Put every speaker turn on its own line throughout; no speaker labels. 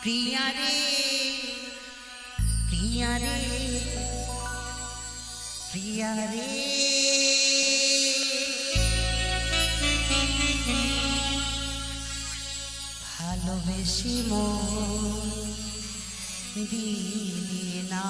प्रिया रे प्रिया रे प्रिया रे ভালোবেসে মন দিলি না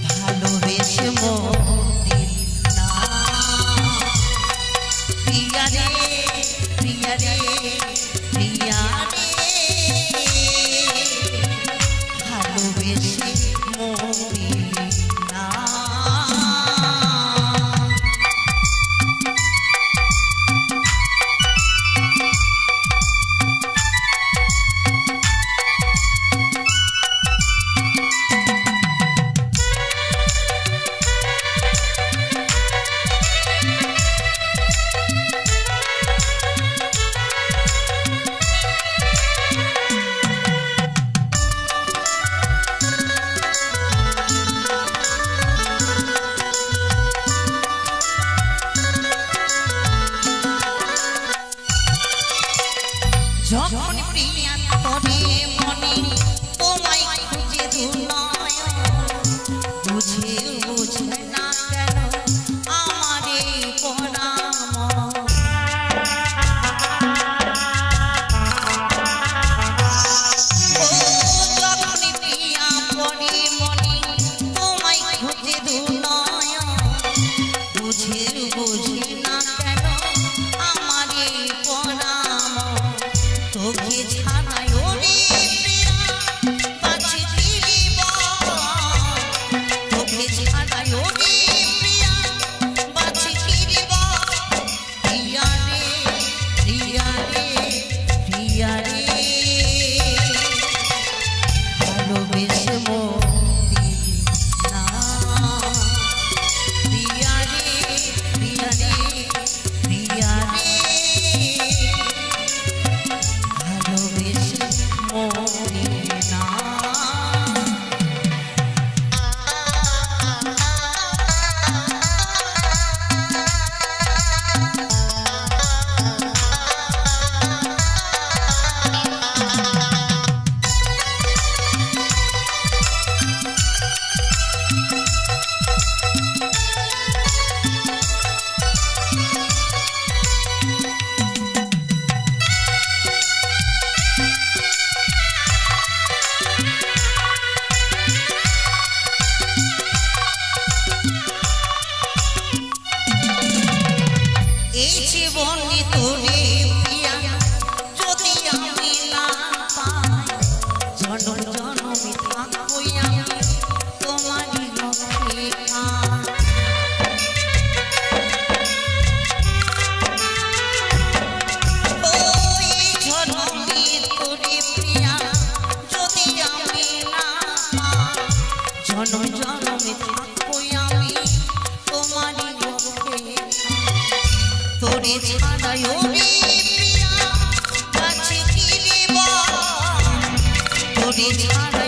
ভালোবেসে মন দিলি না প্রিয়া রে প্রিয়া রে প্রিয়া রে ভালোবেসে মন দিলি না যখন প্রিয়া তোরে মনে তোমায় খুঁজে দুনয় বুঝে বুঝে না কেন আমারে পরাম ও যখন প্রিয়া পরে মনে তোমায় খুঁজে দুনয় বুঝে বুঝে না কেন আমারে পরাম তোকে ছাড়াই ওরে প্রিয়া বাঁচি ফিরিব তোকে ছাড়াই ওরে প্রিয়া বাঁচি ফিরিব প্রিয়া রে প্রিয়া রে প্রিয়া রে ভালোবেসে মন দিলি না প্রিয়া রে প্রিয়া রে প্রিয়া রে জীবনে তোরে প্রিয়া যদি আমি না পাই জনম জনমে থাকবো আমি তোমারই অপেক্ষা ওই জনমে তোরে প্রিয়া যদি আমি না পাই জনম জনমে থাকবো আমি তোমারই অপেক্ষা তোরে ছাড়াই ওরে প্রিয়া বাঁচি ফিরিব তোরে ছাড়া